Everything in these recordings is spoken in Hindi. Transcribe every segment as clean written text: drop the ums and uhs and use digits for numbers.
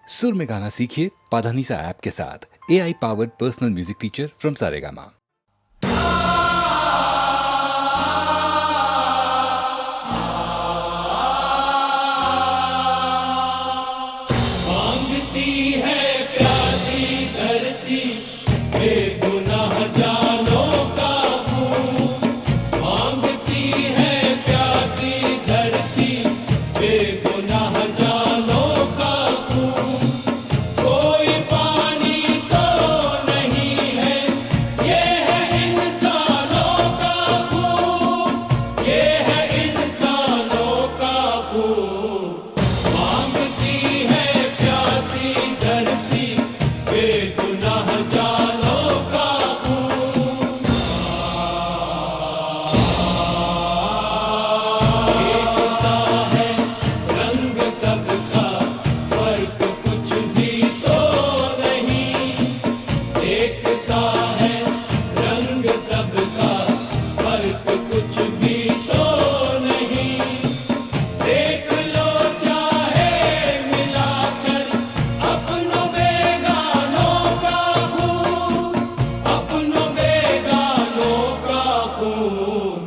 सुर में गाना सीखिए पाधानीसा ऐप के साथ। AI powered personal music teacher from Saregama. मांगती है प्यासी धरती बेगुनाह जानों का खून। मांगती है प्यासी धरती बेगुनाह जानों का खून। कोई पानी तो नहीं है, ये है इंसानों का खून, ये है इंसानों का खून। मांगती है प्यासी धरती बेगुनाह जानों का खून। एक सा है रंग सबका, फर्क कुछ भी तो नहीं। एक सा है रंग सबका, फर्क कुछ भी तो नहीं। देख लो चाहे मिलाकर अपनों बेगानों का खून, अपनों बेगानों का खून।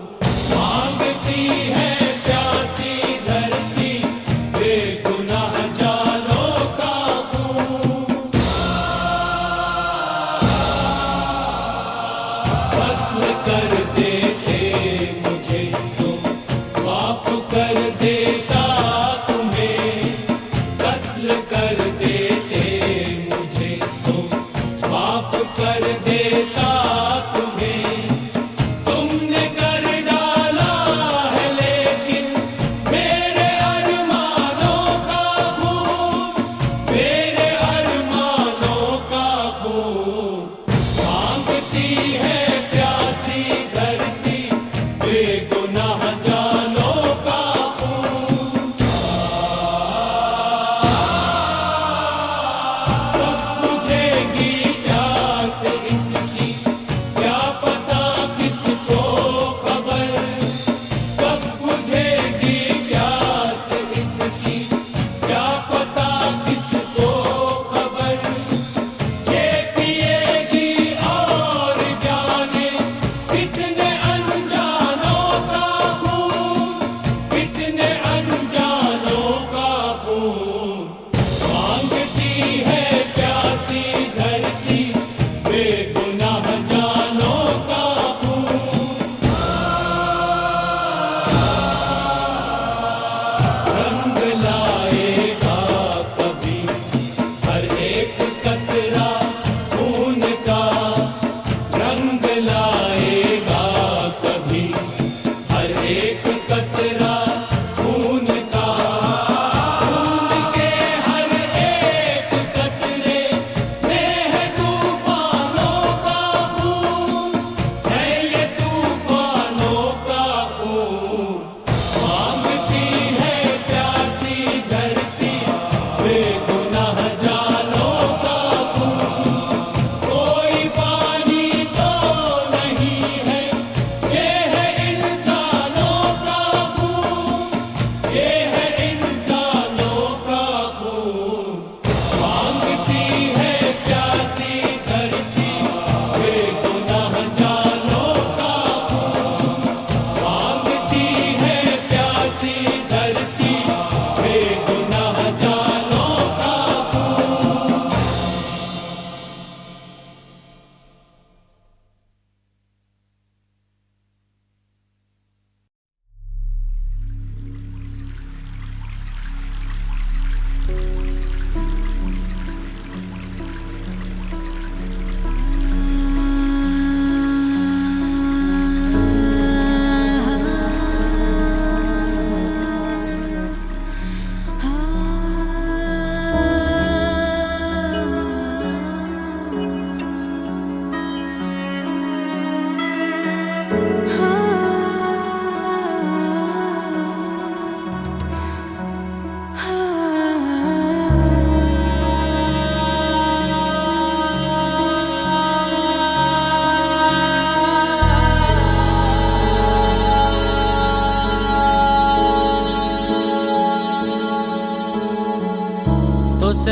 मांगती है प्यासी धरती बेगुनाह जानों का खून। कत्ल कर देते मुझे तो माफ कर देता तुम्हें। कत्ल कर देते मुझे तो माफ कर देता तुम्हें। तुमने कर डाला है लेकिन मेरे अरमानों का खून, मेरे अरमानों का खून। मांगती है प्यासी धरती बेगुनाह जानों का खून। कब बुझेगी प्यास इसकी, क्या पता किसको खबर। कब बुझेगी प्यास इसकी, क्या पता किसको खबर। ये पिएगी और जाने कितने अनजानों का खून, कितने अनजानों का खून। मांगती है प्यासी धरती बेगुनाह जानों का खून। रंग लाएगा कभी हर एक कतरा खून का। रंग लाएगा कभी हर एक कतरा खून का। खून के हर एक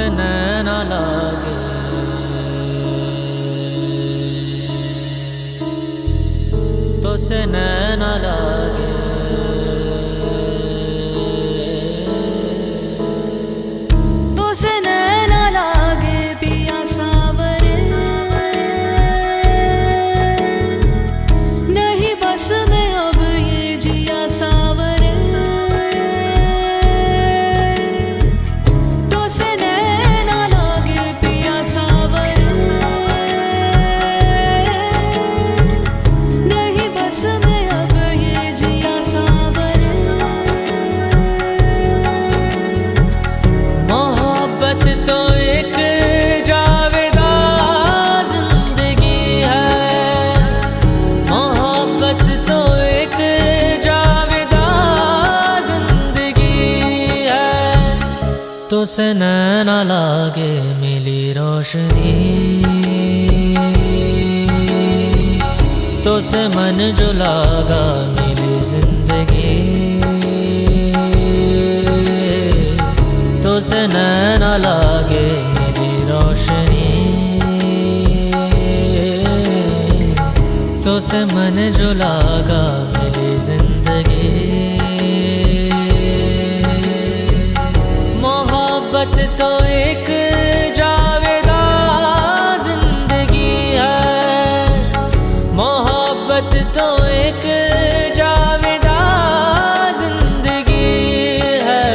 से नैना लागे, तो से नैना लागे, तो से नैना लागे पिया सावरे, नहीं बस में अब ये जिया सावरे, तो से नैना लागे पिया सावरे, नहीं बस में अब ये जिया सावरे। मोहब्बत तो एक जावेदा जिंदगी है, मोहब्बत तो एक जावेदा जिंदगी है, तो से नैना लागे मिली रोशनी, तो से मन जो लागा मिली जिंदगी, तो से नैना लागे मेरी रोशनी, तो से मन जो लागा मेरी जिंदगी। मोहब्बत तो एक जावेदा जिंदगी है, मोहब्बत तो एक जावेदा जिंदगी है।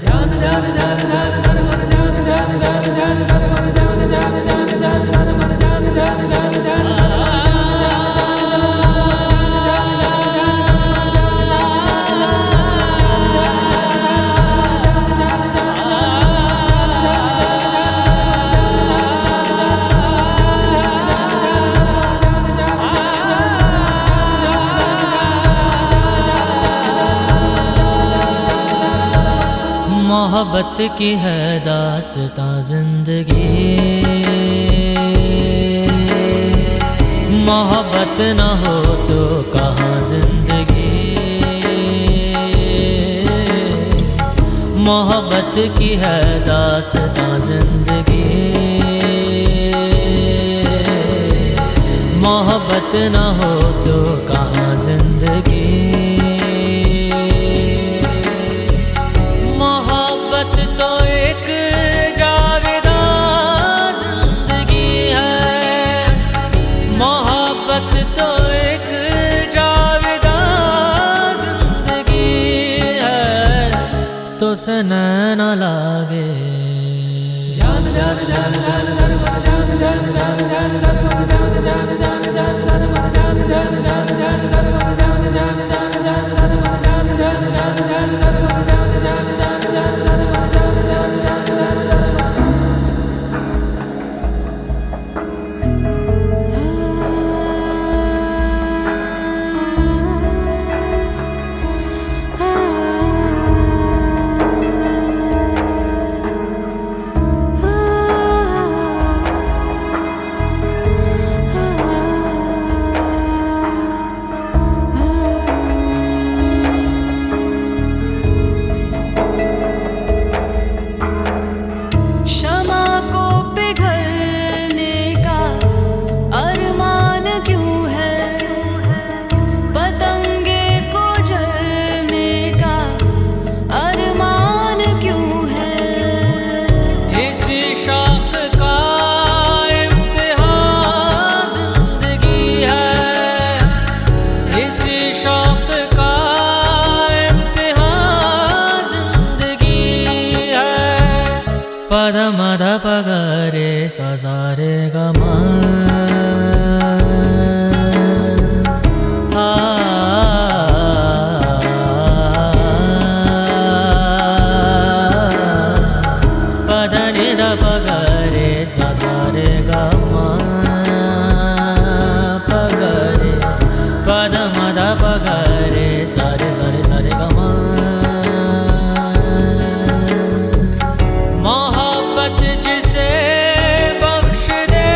ध्यान ध्यान ध्यान ध्यान ध्यान मन ध्यान ध्यान ध्यान ध्यान ध्यान मन ध्यान ध्यान ध्यान ध्यान ध्यान मन ध्यान ध्यान ध्यान ध्यान मोहब्बत की है दास्तां जिंदगी, मोहब्बत न हो तो कहाँ जिंदगी, मोहब्बत की है दास्तां जिंदगी, मोहब्बत न हो तो कहाँ जिंदगी। मोहब्बत तो एक जावेदा जिंदगी है, मोहब्बत तो एक जावेदा जिंदगी है, तो से नैना लागे। ध्यान ध्यान ध्यान ध्यान ध्यान मन ध्यान ध्यान ध्यान ध्यान ध्यान मन ध्यान ध्यान ध्यान ध्यान ध्यान मन ध्यान ध्यान ध्यान ध्यान ध्यान मन ध्यान ध्यान ध्यान ध्यान ध्यान मन ध्यान ध्यान ध्यान ध्यान ध्यान मन ध्यान ध्यान ध्यान ध्यान ध्यान मन ध्यान ध्यान ध्यान ध्यान क्षमा को पिघलने का अरमान क्यों है, पतंगे को जलने का अरमान क्यों है। इसी शौक का इम्तिहान जिंदगी है, इसी शौक का इम्तिहान जिंदगी है। पद मद पगरे सजारे गमा पद निद पगरे सजारे गमा पगरे पद मद पगरे सारे सारे सारे गमा। मोहब्बत जिसे बख्श दे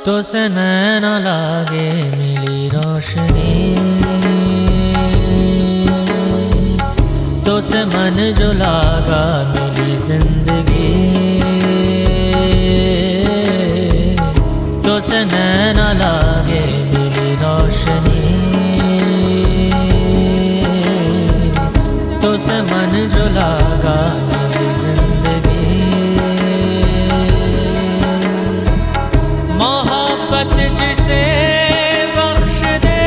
तो से नैन लागे मिली रोशनी, तो से मन जो लागा मिली जिंदगी, तो से नैन लागे मिली रोशनी, तो से मन जो लागा मिली जिंदगी। मोहब्बत जिसे बख्श दे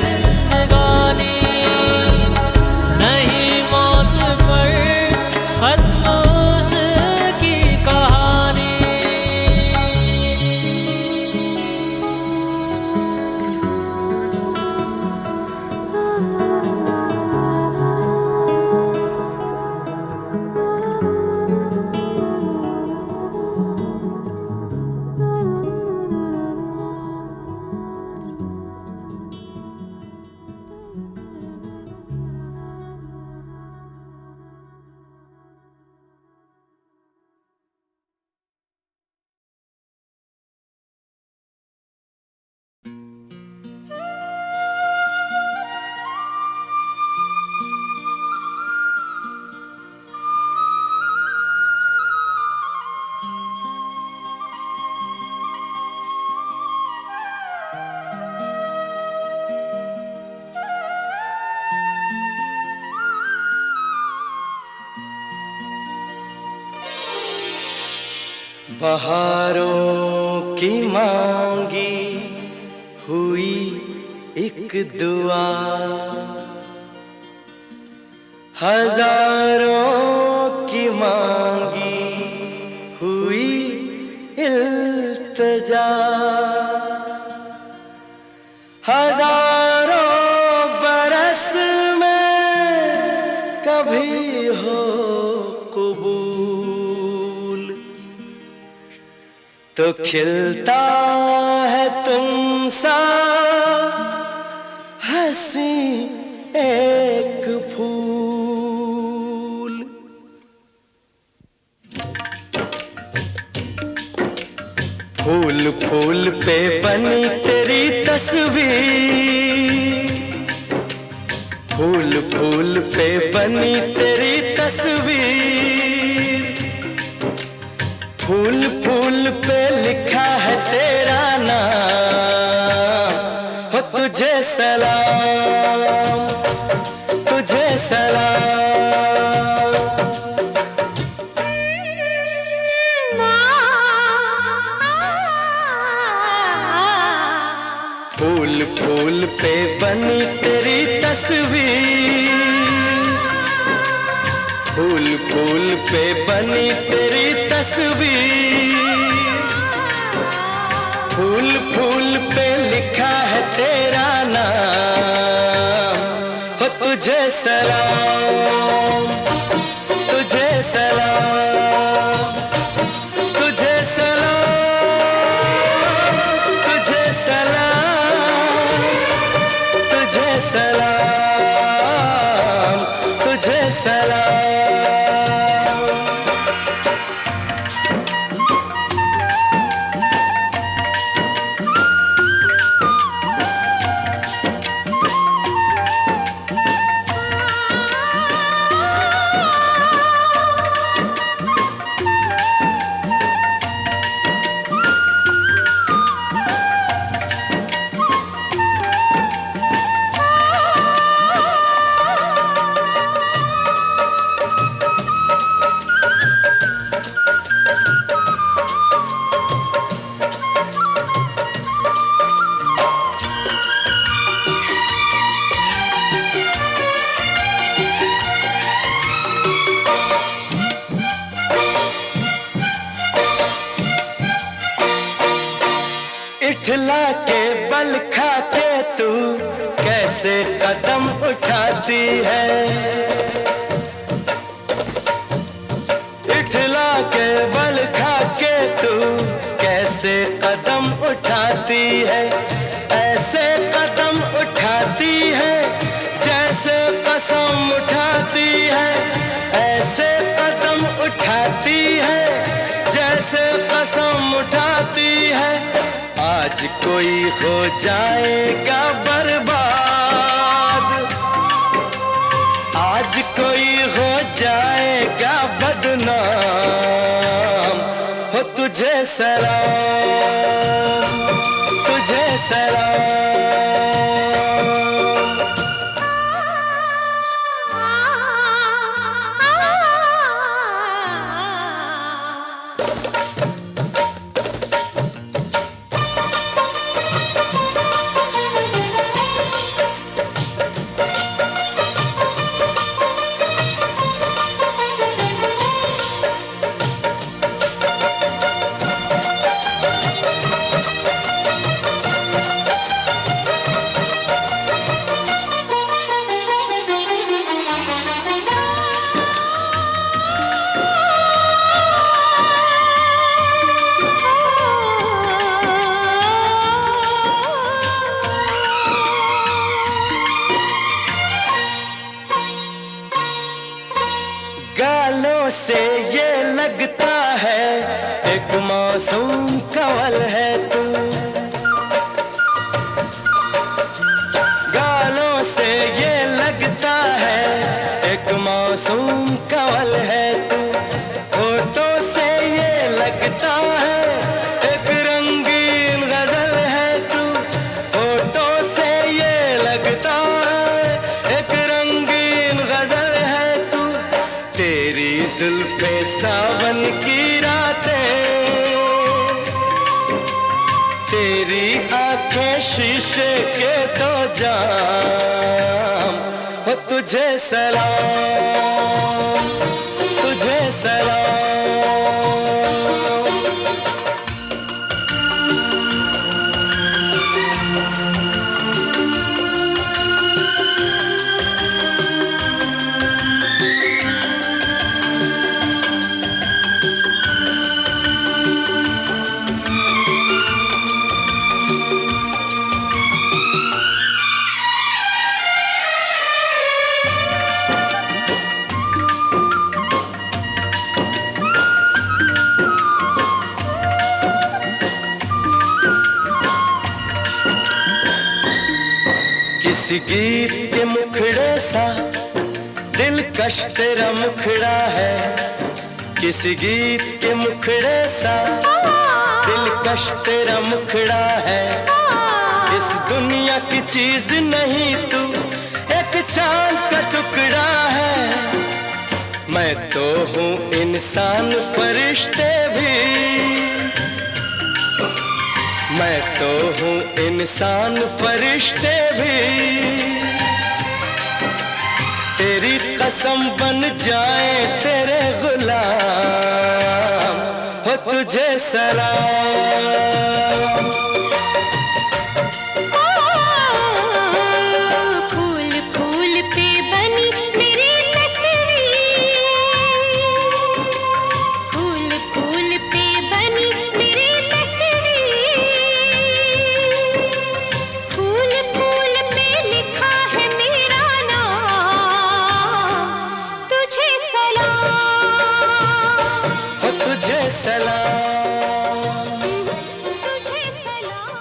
जिंदगानी, नहीं मौत पर खत्म उसकी कहानी। बहारों की मांगी हुई एक दुआ, हजारों की मांगी हुई इल्तिजा, हजारों बरस में कभी हो कबूल, तो खिलता है तुमसा हंसी एक फूल। फूल फूल पे बनी तेरी तस्वीर, फूल फूल पे बनी तेरी तस्वीर, फूल फूल पे लिखा है तेरा नाम। हो तुझे सलाम, तुझे सलाम। फूल फूल पे बनी तेरी तस्वीर, फूल फूल पे बनी तेरी तस्वीर, फूल फूल पे लिखा है तेरा नाम। हो तुझे सलाम, तुझे सलाम, तुझे सलाम, तुझे सलाम, तुझे सलाम, तुझे सलाम। इठला के बल खा के तू कैसे कदम उठाती है, इठला के बल खा के तू कैसे कदम उठाती है। ऐसे कदम उठाती है जैसे कसम उठाती है, ऐसे कदम उठाती है जैसे कसम उठाती है। आज कोई हो जाएगा बर्बाद, आज कोई हो जाएगा बदनाम। हो तुझे सलाम, तुझे सलाम। गालों से ये लगता है एक मासूम कवल है तू, गालों से ये लगता है एक मासूम कवल है तू, होठों से ये लगता है एक रंगीन गजल है तू, होठों से ये लगता है एक रंगीन गजल है तू। तेरी जुल्फे सावन की रातें, तेरी आंखें शीशे के दो जाम। हो तुझे सलाम, तुझे सलाम। किसी गीत के मुखड़े सा दिलकश तेरा मुखड़ा है, किसी गीत के मुखड़े सा दिलकश तेरा मुखड़ा है। इस दुनिया की चीज नहीं तू एक चांद का टुकड़ा है। मैं तो हूँ इंसान फरिश्ते भी, मैं तो हूँ इंसान फरिश्ते भी। तेरी कसम बन जाए तेरे गुलाम। हो तुझे सलाम। फूल फूल पे बनी मेरी तस्वीर, फूल फूल पे बनी मेरी तस्वीर, फूल फूल पे लिखा है मेरा नाम। तुझे सलाम, हो तुझे सलाम। तुझे सलाम।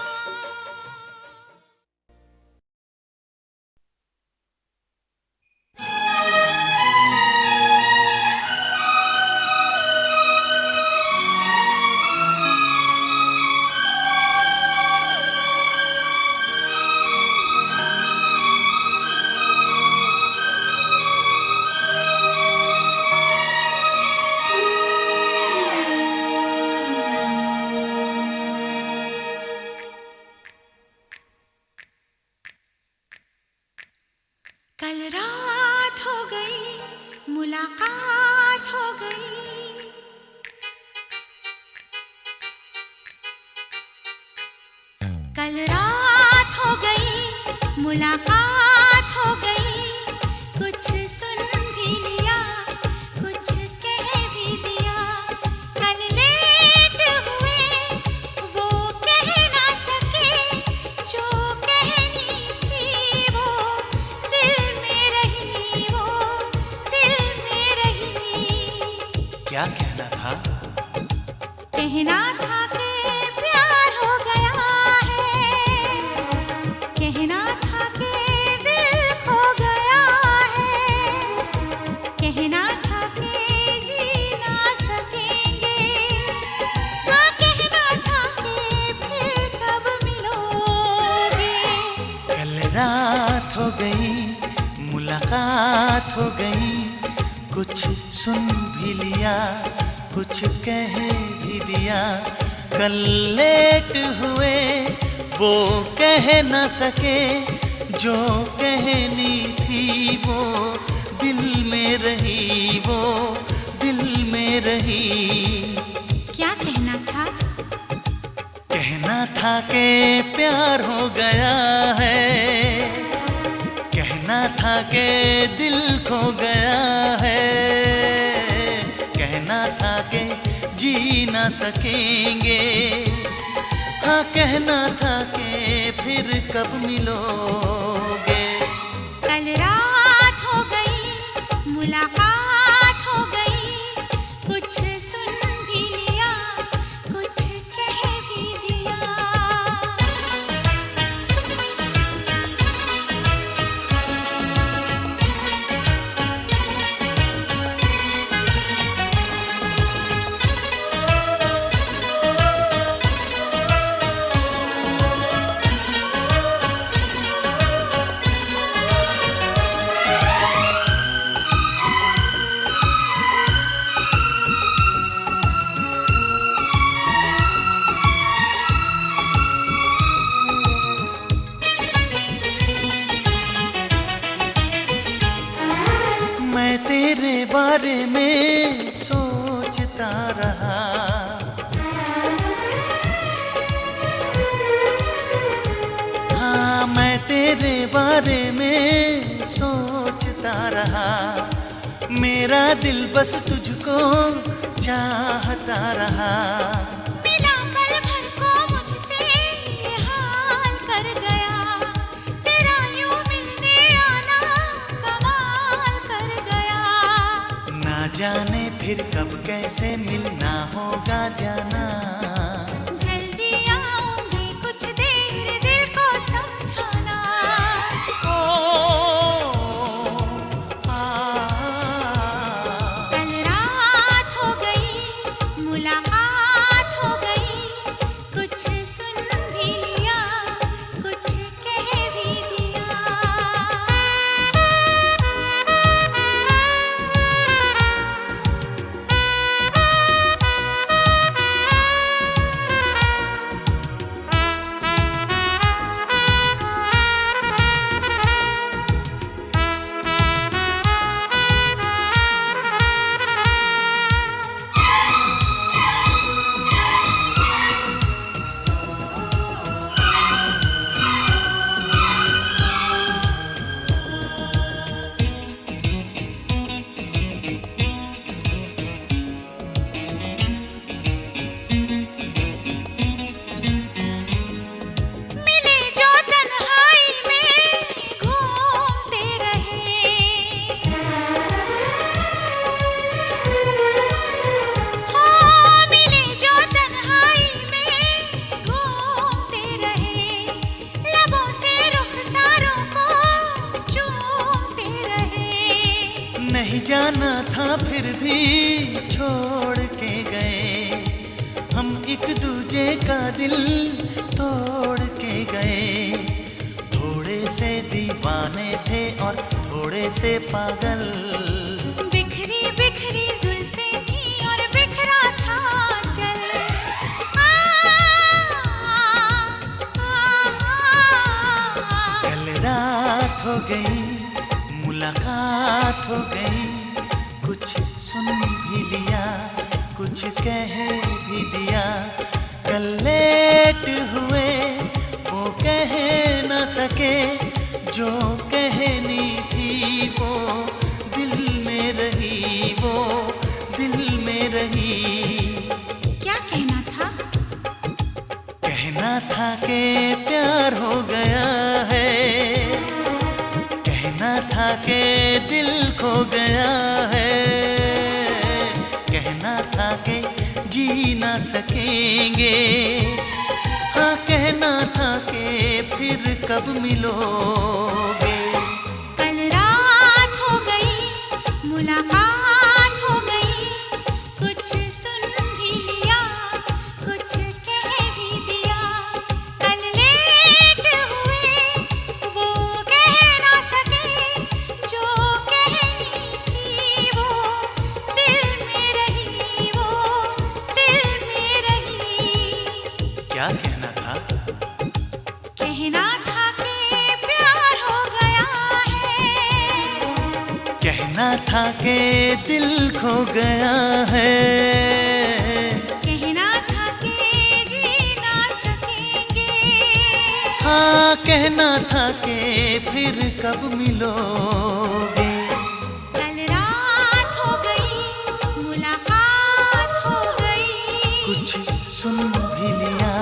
कल रात हो गई, मुलाकात हो गई, कल रात हो गई, मुलाकात हो गई। कुछ सुन भी लिया, कुछ कह भी दिया। कल लेट हुए, वो कह ना सके, जो कहनी थी वो दिल में रही, वो दिल में रही। क्या कहना था? कहना था कि प्यार हो गया मुलाकात हो गई, कुछ सुन भी लिया, कुछ कह भी दिया। कल लेट हुए वो कह न सके, जो कहनी थी वो दिल में रही, वो दिल में रही। क्या कहना था? कहना था कि प्यार हो गया है, कहना था कि दिल खो गया है, कहना था कि जी ना सकेंगे, हाँ कहना था कि फिर कब मिलोगे। कल रात हो गई, मुलाकात हो गई, कुछ सुन भी लिया, कुछ कह भी दिया। मैं तेरे बारे में सोचता रहा, हाँ मैं तेरे बारे में सोचता रहा। मेरा दिल बस तुझको चाहता रहा। मिला पल भर को मुझसे ये हाल कर गया, तेरा यूं मिलने आना कमाल कर गया। ना जाने फिर कब कैसे मिलना होगा जाना। जल्दी आऊंगी कुछ देर दिल को समझाना। कल रात हो गई, मुलाकात हो गई, कुछ सुन भी लिया, कुछ कह भी दिया। मिले जो तन्हाई में घूमते रहे, हाँ मिले जो तन्हाई में घूमते रहे, लबों से रुखसारों को चूमते रहे। नहीं जाना था फिर भी छोड़ के गए, हम एक दूजे का दिल तोड़ के गए। थोड़े से दीवाने थे और थोड़े से पागल। बिखरी बिखरी जुल्फें थी और बिखरा था चल। कल रात हो गई, मुलाकात हो गई, कुछ सुन भी लिया, कुछ कह भी दिया। कल लेट हुए वो कह न सके, जो कहनी थी वो दिल में रही, वो दिल में रही। क्या कहना था? कहना था कि प्यार हो गया है, कहना था कि दिल खो गया है, कहना था कि जी ना सकेंगे, हाँ कहना था कि फिर कब मिलोगे। कल रात हो गई, मुलाकात हो गई, कुछ सुन भी लिया, कुछ कह भी दिया। कल लेट हुए वो कह ना सके, जो क्या कहना था? कहना था कि प्यार हो गया है, कहना था कि दिल खो गया है, कहना था कि जी ना सकेंगे, हाँ कहना था कि फिर कब मिलोगे। कल रात हो गई, मुलाकात हो गई, कुछ सुन भी लिया,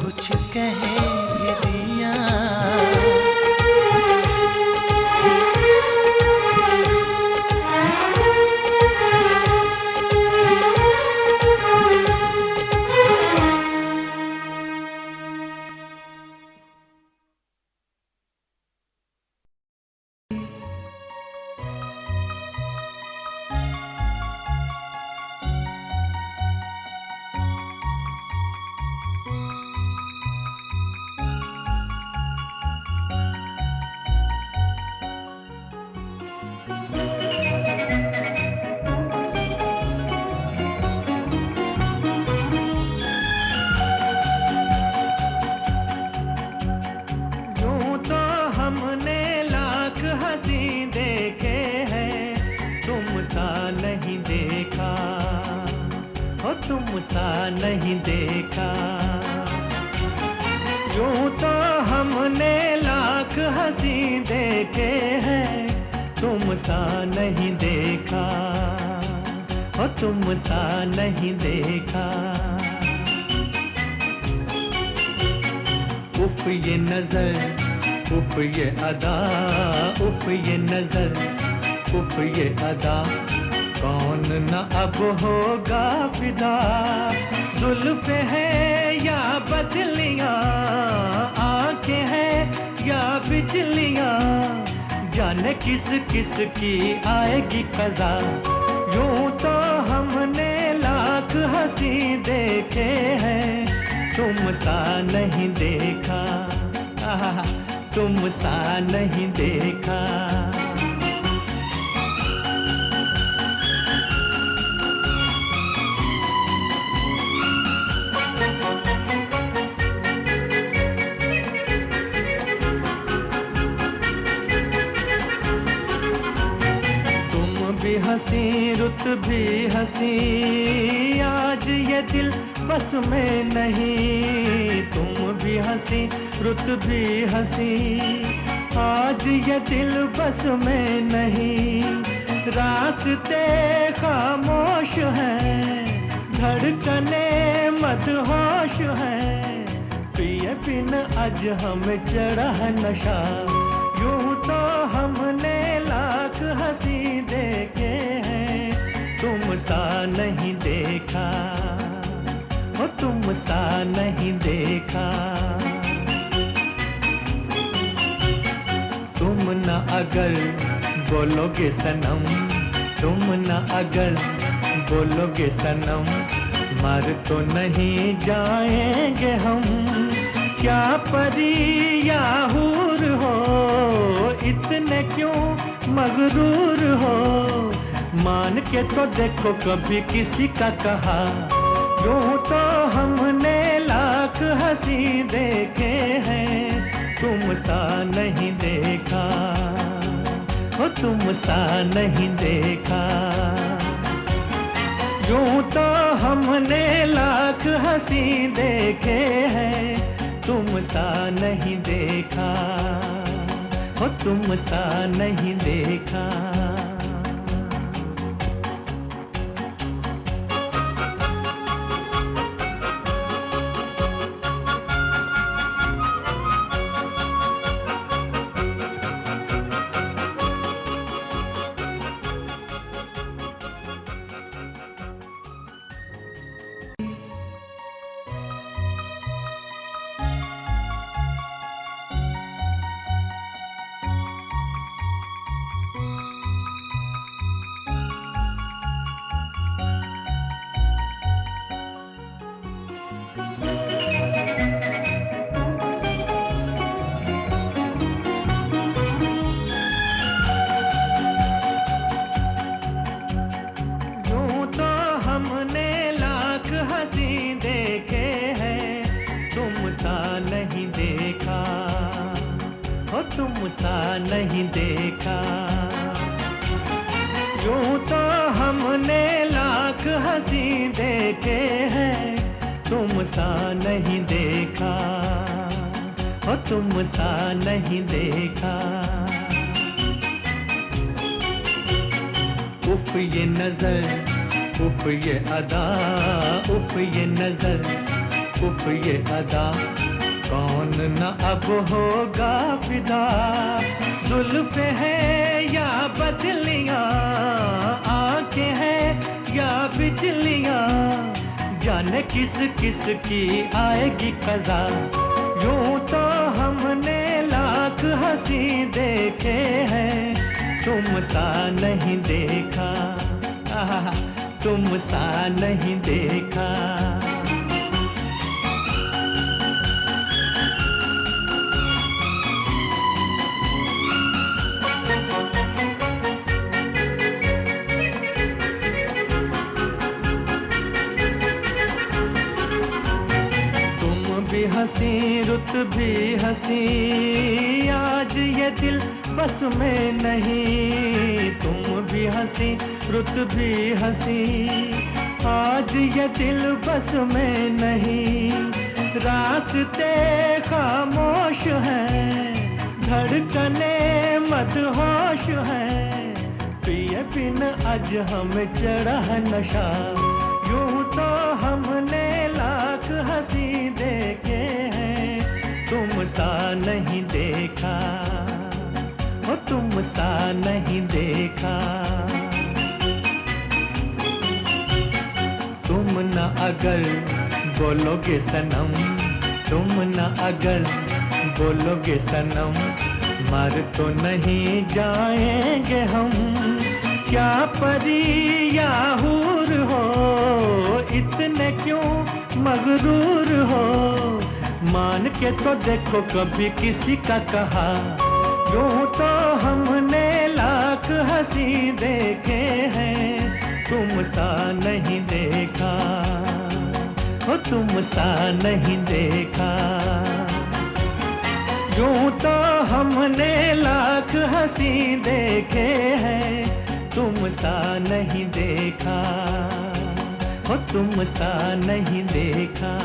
कुछ कह भी दिया। यूं तो हमने लाख हंसी देखे हैं, तुम सा नहीं देखा, हो तुम सा नहीं देखा। यूं तो हमने लाख हंसी देखे हैं, तुम सा नहीं देखा, हो तुम सा नहीं देखा। उफ ये नजर, उफ ये अदा, उफ ये नजर, उफ ये अदा, कौन न अब होगा फिदा। जुल्फ है या बदलियां, आंखें हैं या बिजलियां, जाने किस किस की आएगी कज़ा। यूं तो हमने लाख हंसी देखे हैं, तुम सा नहीं देखा, आहा, तुम सा नहीं देखा। तुम भी हंसी, रुत भी हंसी, आज ये दिल बस में नहीं। तुम भी हंसी, रुत भी हंसी, आज ये दिल बस में नहीं। रास्ते खामोश हैं, धड़कने मदहोश हैं, पिए बिन आज हमें चढ़ा है नशा। यूं तो हमने लाख हंसी देखे हैं, तुम सा नहीं देखा, हो तुम सा नहीं देखा। तुम न अगर बोलोगे सनम, तुम न अगर बोलोगे सनम, मर तो नहीं जाएंगे हम। क्या परी या हूर हो, इतने क्यों मगरूर हो, मान के तो देखो कभी किसी का कहा। यूं तो हमने लाख हंसी देखे हैं, तुम सा नहीं देखा, हो तुम सा नहीं देखा। यूं तो हमने लाख हंसी देखे हैं, तुम सा नहीं देखा, हो तुम सा नहीं देखा। तुम सा नहीं देखा। यूं तो हमने लाख हंसी देखे हैं, तुम सा नहीं देखा, ओ तुम सा नहीं देखा। उफ ये नजर, उफ ये अदा, उफ ये नजर, उफ ये अदा, कौन न अब होगा फिदा। जुल्फ है या बदलियां, आंखें हैं या बिजलियां, जाने किस किस की आएगी कज़ा। यूं तो हमने लाख हंसी देखे हैं, तुम सा नहीं देखा, आहा, तुम सा नहीं देखा। हंसी रुत भी हंसी, आज ये दिल बस में नहीं। तुम भी हंसी रुत भी हंसी, आज ये दिल बस में नहीं। रास्ते खामोश हैं, धड़कने मदहोश हैं, पिए बिन आज हमें चढ़ा है नशा। यूं तो हमने लाख हंसी देखे हैं, तुम सा नहीं देखा, ओ तुम सा नहीं देखा। तुम न अगर बोलोगे सनम, तुम न अगर बोलोगे सनम, मर तो नहीं जाएंगे हम। क्या परी या हूर हो, इतने क्यों मगरूर हो, मान के तो देखो कभी किसी का कहा। यूं तो हमने लाख हंसी देखे हैं, तुम सा नहीं देखा, ओ तुम सा नहीं देखा। यूं तो हमने लाख हंसी देखे हैं, तुम सा नहीं देखा, ओ तुम सा नहीं देखा।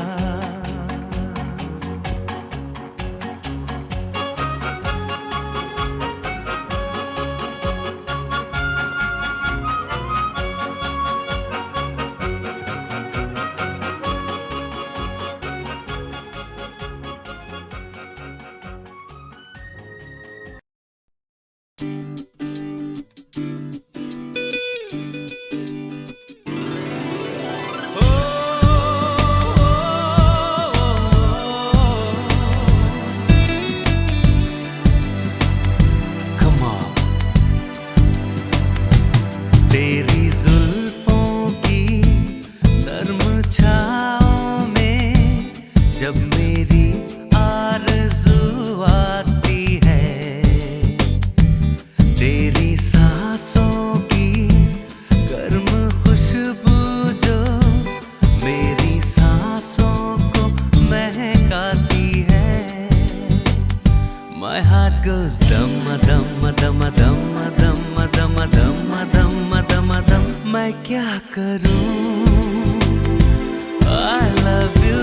तेरी जुल्फों की नर्म छाओं में जब मेरी आरज़ू आती है, तेरी सांसों की गर्म खुशबू जो मेरी सांसों को महकाती है। My heart goes dum dum dum dum dum dum dum dum dum dum। मैं क्या करूं, I love you।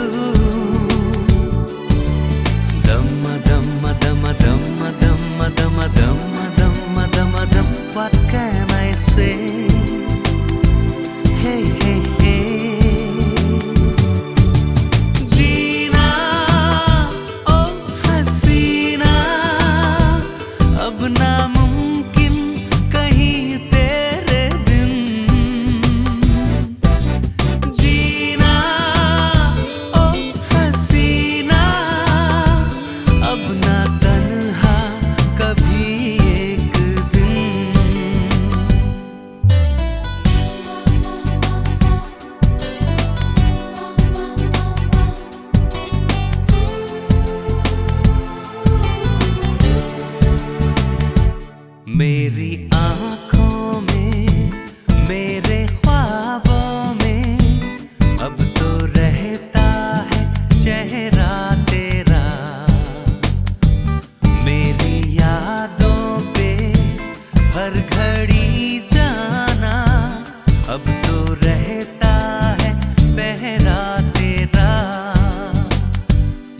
dum dum dum dum dum dum dum dum dum। What can I say? Hey hey hey। जीना ओ हसीना अब नामुमकिन कहीं तेरे बिन। जीना ओ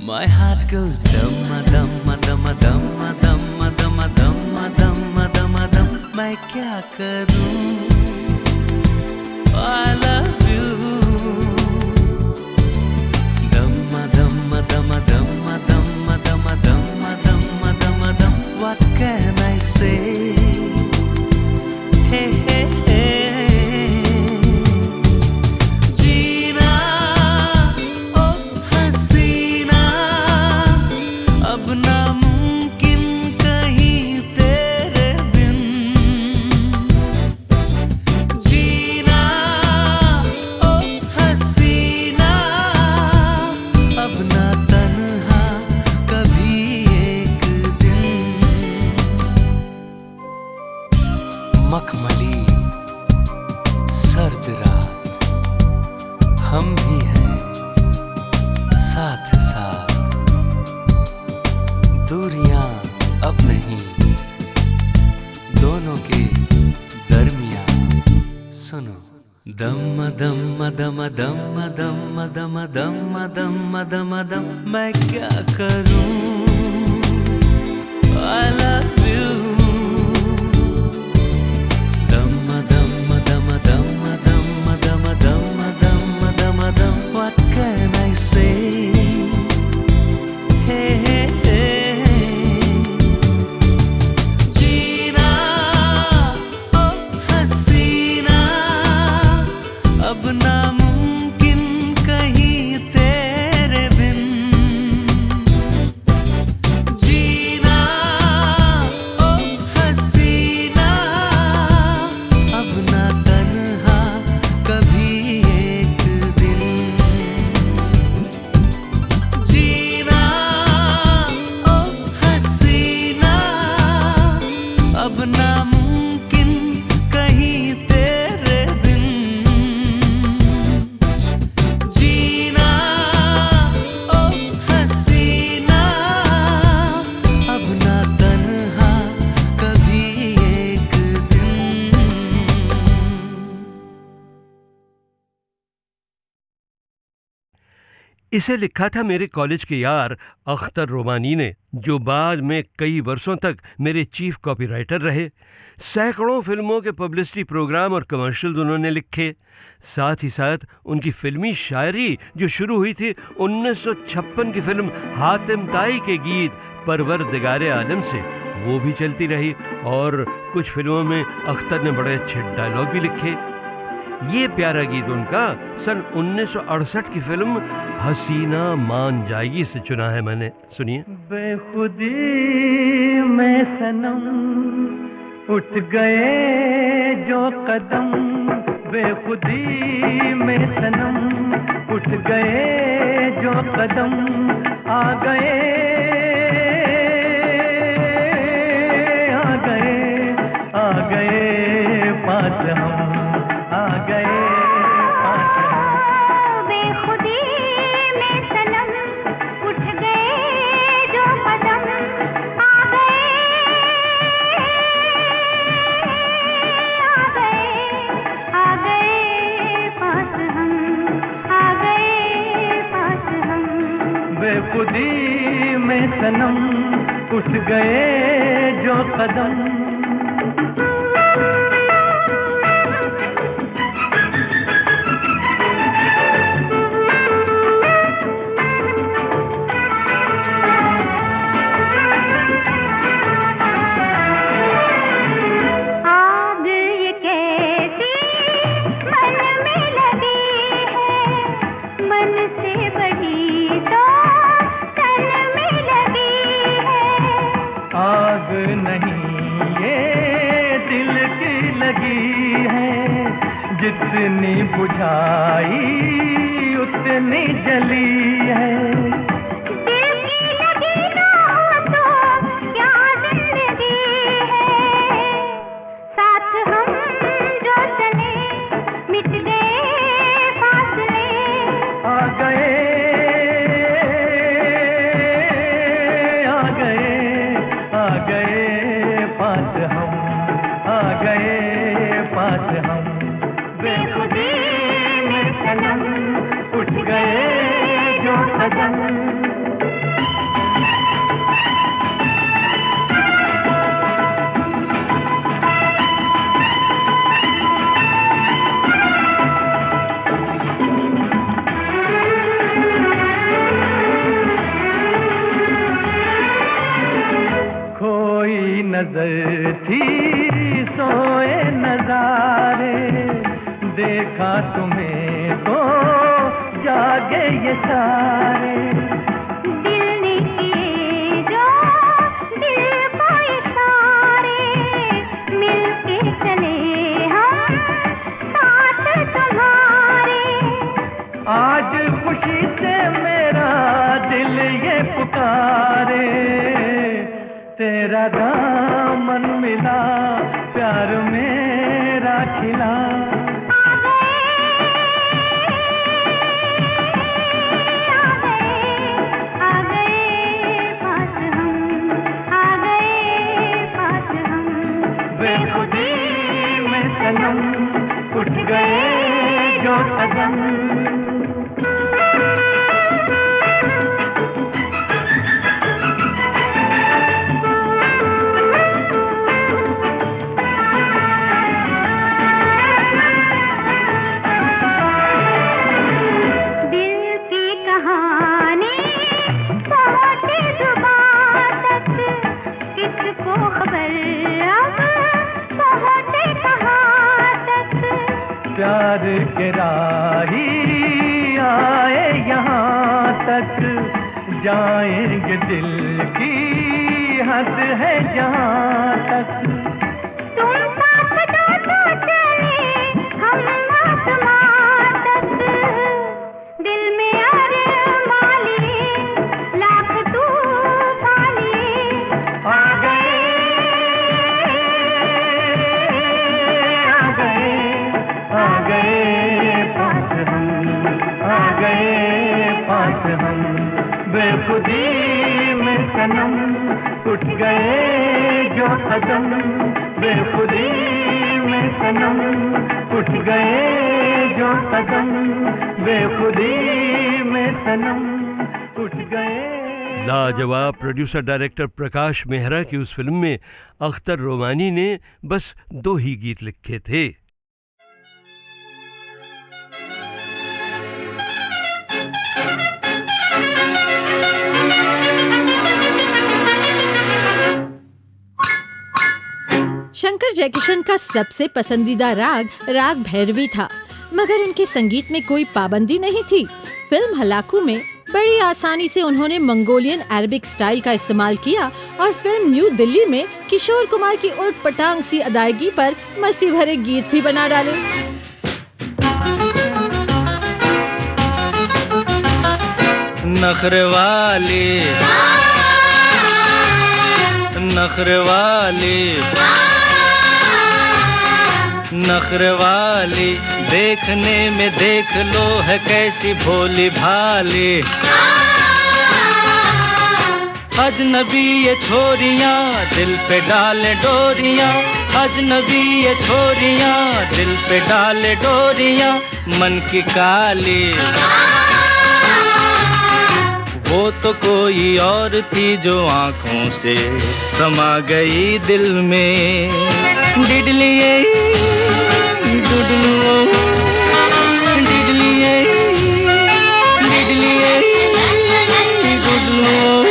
My heart goes dum dum dum dum dum dum dum dum dum dum. मैं क्या करूं? I love you. Dum dum dum dum dum dum dum dum dum dum. What can I say? Hey hey hey. जीना ओ हसीना अब नामुमकिन कहीं तेरे बिन जीना ओ हसीना अब ना तन्हा कभी एक दिन मखमली सर्द रात हम भी हैं साथ साथ दूरियां अब नहीं दोनों के दरमियां सुनो दम दम दम दम दम दम दम दम दम दम मैं क्या करूं I love you dum dum dum dum dum dum dum dum dum dum what can I say hey hey hey जीना ओ हसीना अब नामुमकिन कहीं तेरे बिन जीना ओ हसीना अब ना तन्हा कभी एक दिन जीना ओ हसीना अब नामुमकिन कहीं तेरे बिन जीना ओ हसीना अब ना तन्हा कभी एक दिन इसे लिखा था मेरे कॉलेज के यार अख्तर रोमानी ने, जो बाद में कई वर्षों तक मेरे चीफ कॉपीराइटर रहे। सैकड़ों फिल्मों के पब्लिसिटी प्रोग्राम और कमर्शियल्स उन्होंने लिखे। साथ ही साथ उनकी फिल्मी शायरी जो शुरू हुई थी 1956 की फिल्म हातिम ताई के गीत परवरदिगारे आलम से, वो भी चलती रही। और कुछ फिल्मों में अख्तर ने बड़े अच्छे डायलॉग भी लिखे। ये प्यारा गीत उनका सन 1968 की फिल्म हसीना मान जाएगी से चुना है मैंने। सुनिए। बेखुदी में सनम उठ गए जो कदम, बेखुदी में सनम उठ गए जो कदम, आ गए आ गए आ गए पास हम, आ गए पास हम। बेखुदी में सनम उठ गए जो कदम, आ गए आ गए पास हम, आ गए पास हम। बेखुदी में सनम उठ गए जो कदम। आग ये कैसी मन में लगी है, मन से बड़ी तो तन में लगी है। आग नहीं ये दिल की लगी है, जितनी बुझाई उतनी जली है। दिल की लगी ना हो तो क्या जिंदगी है, साथ हम जो चले मिट गए फासले। आ गए आ गए आ गए पास हम, आ गए पास हम। बेखुदी में सनम उठ गए जो कदम। नजर थी सोए नजारे, देखा तुम्हें तो जागे ये सारे। दिल ने किए जो दिल को इशारे, मिलके चले हम साथ तुम्हारे। आज खुशी से मेरा दिल ये पुकारे, तेरा दामन मिला प्यार मेरा खिला। उठ गए जो कदम। दिल की कहानी पहुंची जुबान तक, किसको खबर अब पहुंचे कहाँ तक। प्यार के राही आए यहाँ तक, जाएंगे दिल की हद है जहाँ तक। तुम साथ दो तो चले हम आसमां तक, दिल में अरमां लिए लाख तूफान लिए। आ गए आ गए पास हम, आ गए पास हम। बेखुदी में सनम उठ गए जो कदम, बेखुदी में सनम उठ गए जो कदम, बेखुदी में सनम उठ गए। लाजवाब प्रोड्यूसर डायरेक्टर प्रकाश मेहरा की उस फिल्म में अख्तर रोमानी ने बस 2 ही गीत लिखे थे। शंकर जयकिशन का सबसे पसंदीदा राग भैरवी था, मगर उनके संगीत में कोई पाबंदी नहीं थी। फिल्म हलाकू में बड़ी आसानी से उन्होंने मंगोलियन अरबिक स्टाइल का इस्तेमाल किया और फिल्म न्यू दिल्ली में किशोर कुमार की उट पटांग सी अदायगी पर मस्ती भरे गीत भी बना डाले। नखरवाली नखरवाली नखरवाली, देखने में देख लो है कैसी भोली भाली। अजनबी ये छोरियां दिल पे डाले डोरियां, अजनबी ये छोरियां दिल पे डाले डोरियां, मन की काली। वो तो कोई और थी जो आंखों से समा गई दिल में। डिडलिए डुडलुओ डिडलिए डिडलिए डुडलुओ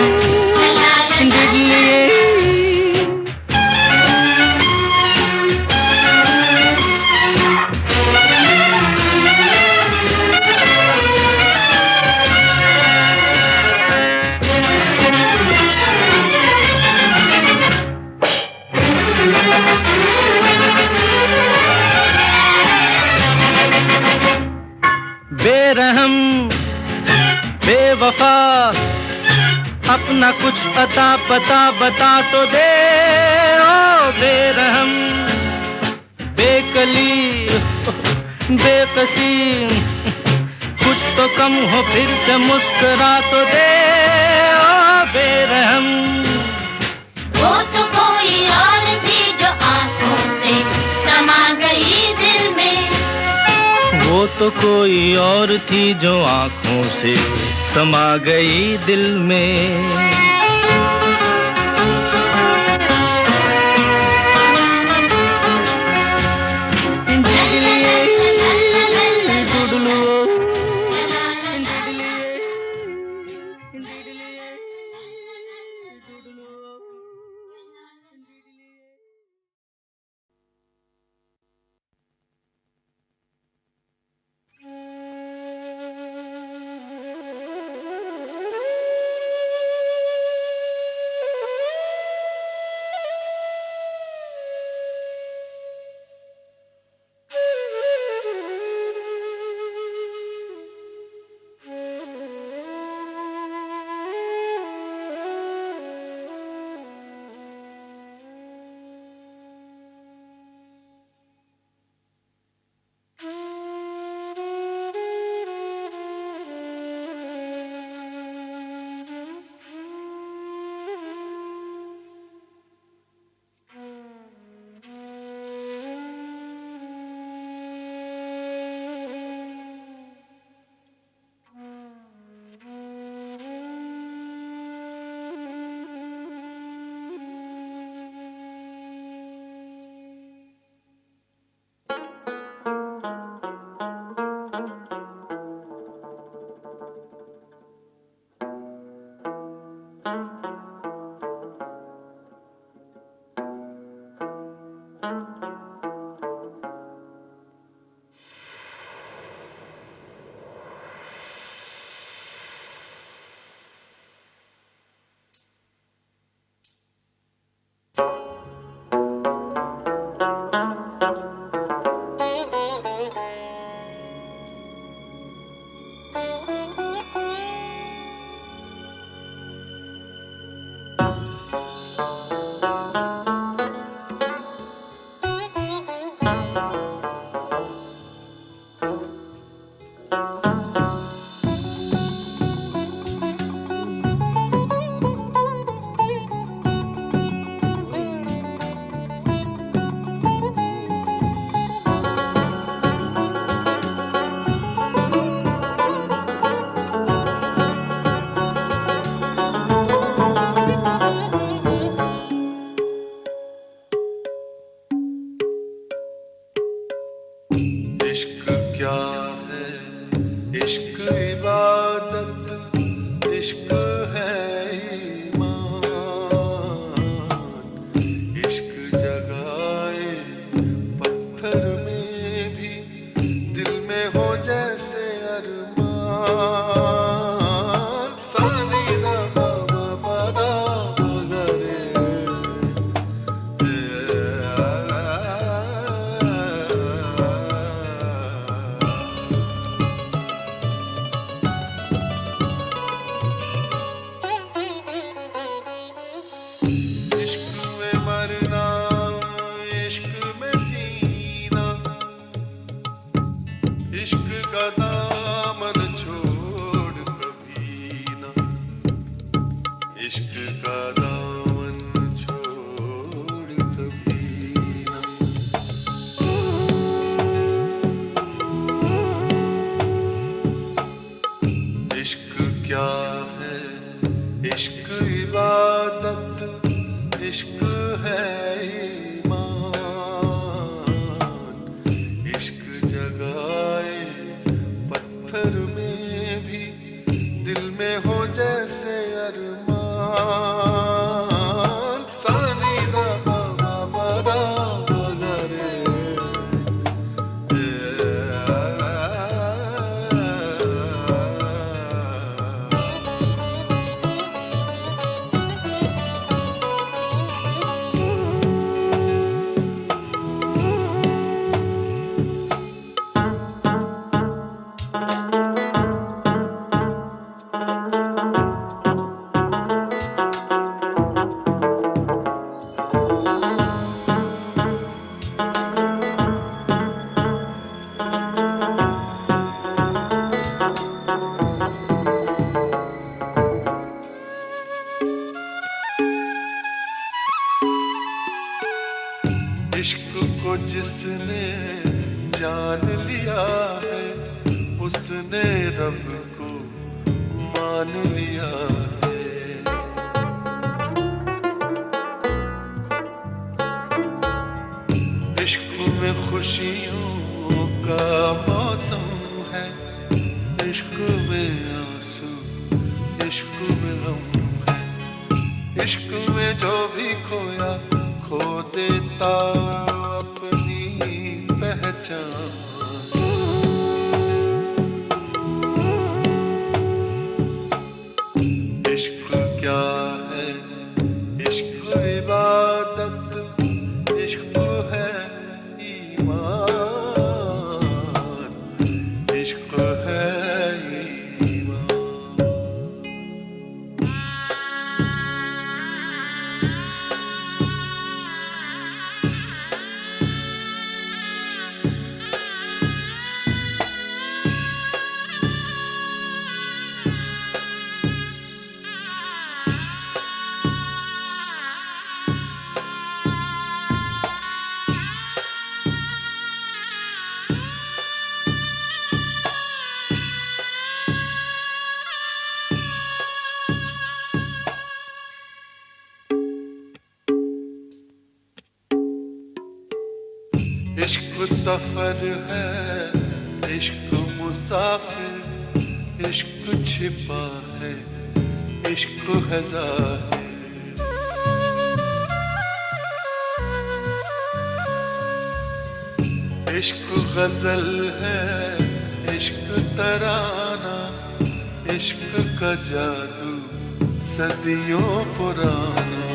डिडलिए। बेरहम बेवफा अपना कुछ अता पता बता तो दे। ओ बेरहम बेकली बेकसी, कुछ तो कम हो फिर से मुस्कुरा तो दे। ओ बेरहम वो तो कोई और थी जो आंखों से समा गई दिल में। वो तो कोई और थी जो आंखों से समा गई दिल में। इश्क का दामन छोड़ कभी ना। इश्क क्या है, इश्क इबादत, इश्क है ईमान, इश्क जगाए पत्थर में भी, दिल में हो जैसे अरमान। सानी दा बा बा दा गा रे। इश्क को जिसने जान लिया है, उसने रब को मान लिया है। इश्क में खुशियों का मौसम है, इश्क में आंसू, इश्क में गम है। इश्क में जो भी खोया खो देता अपनी पहचान। इश्क क्या है, इश्क इबादत, इश्क है ईमान, इश्क है ईमान। इश्क सफर है, इश्क मुसाफिर, इश्क छिपा है, इश्क है ज़ाहिर। इश्क गजल है, इश्क तराना, इश्क का जादू सदियों पुराना।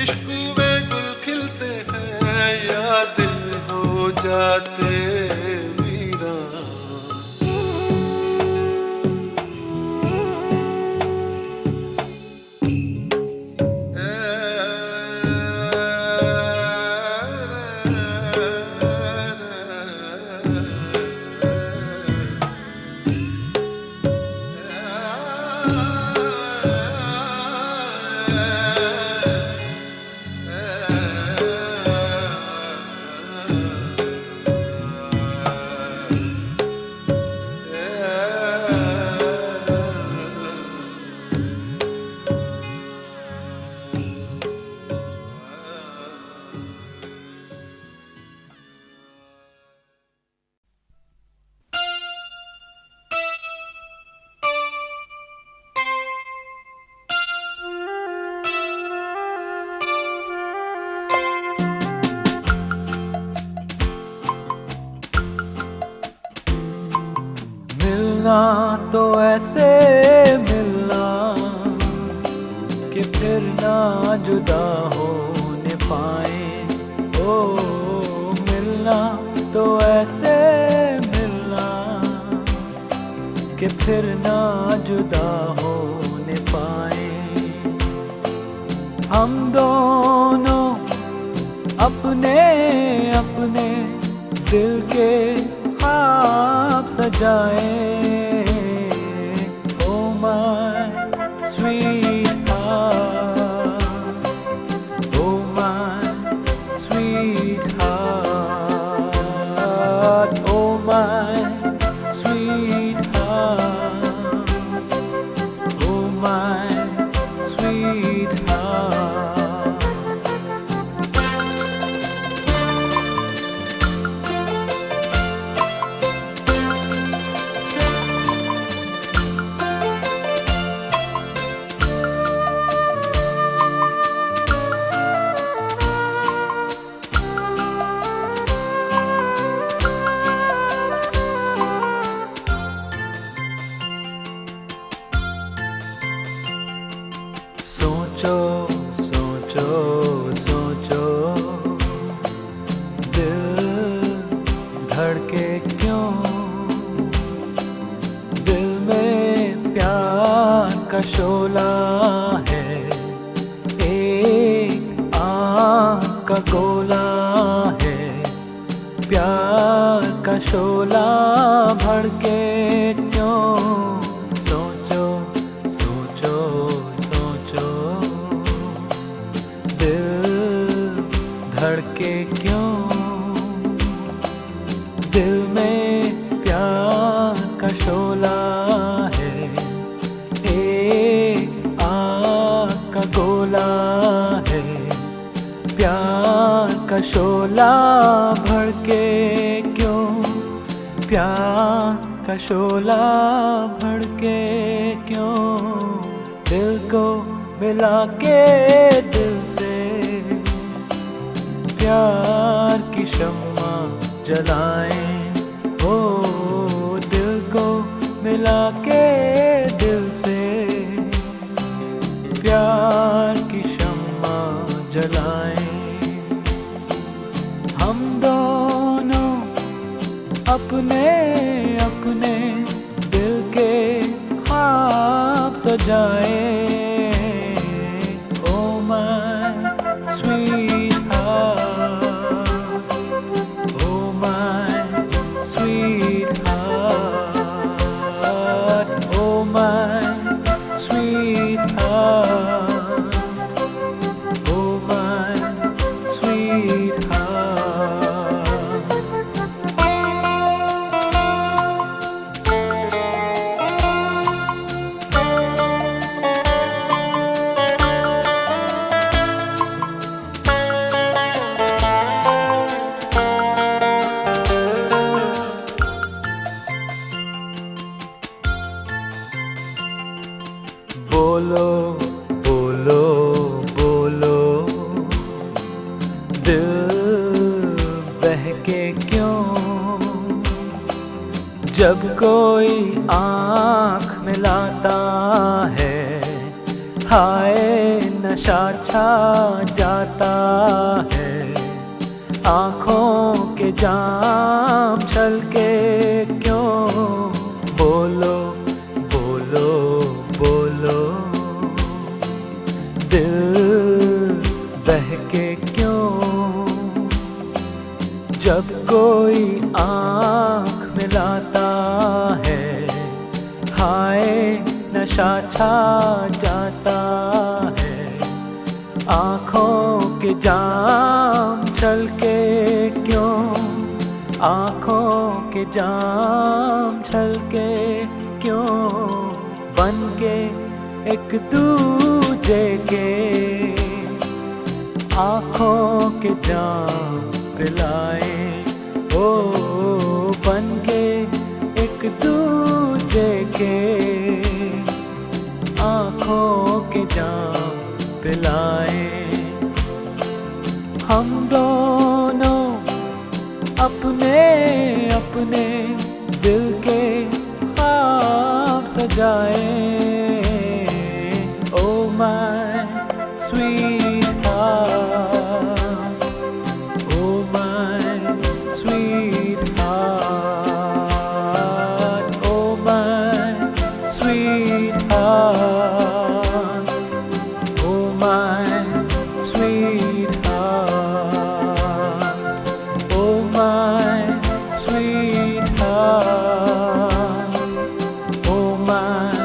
इश्क में गुल खिलते हैं या दिल हो जाते वीरान। मिलना तो ऐसे मिलना कि फिर ना जुदा होने पाए। ओ मिलना तो ऐसे मिलना कि फिर ना जुदा होने पाए। हम दोनों अपने अपने दिल के ख्वाब सजाए। ओ माय स्वीट हार्ट, सोचो सोचो सोचो दिल धड़के क्यों, दिल में प्यार का शोला है, एक आँख का गोला है, प्यार का शोला भड़के क्यों, सोचो सोचो सोचो दिल धड़के क्यों, दिल में प्यार का शोला है, एक आग का गोला है, प्यार का शोला भड़के क्यों, प्यार का शोला भड़के क्यों, दिल को मिला के दिल से प्यार की शम्मा जलाएं, ओ दिल को मिला के दिल से प्यार की शम्मा जलाएं, हम दोनों अपने अपने दिल के ख्वाब सजाए, oh my sweet heart, oh my sweet heart, oh my sweet heart, oh my sweet heart. बोलो बोलो बोलो दिल बहके क्यों, जब कोई आँख मिलाता है, हाय नशा छा जाता है, आँखों के जाम छलके क्यों, बोलो बोलो बोलो दिल बहके क्यों, जब कोई आँख मिलाता है, हाय नशा छा जाता है, आँखों के जाम छलके क्यों, आँखों के जाम छलके क्यों, बन के एक दूजे के आँखों के जाम पिलाए, ओ बन के एक दूजे के आँखों के जाम पिलाए, हम दोनों अपने अपने दिल के ख्वाब सजाए, oh my sweet heart, oh my sweet heart, oh my sweet heart, oh my sweet heart, oh my sweetheart, oh my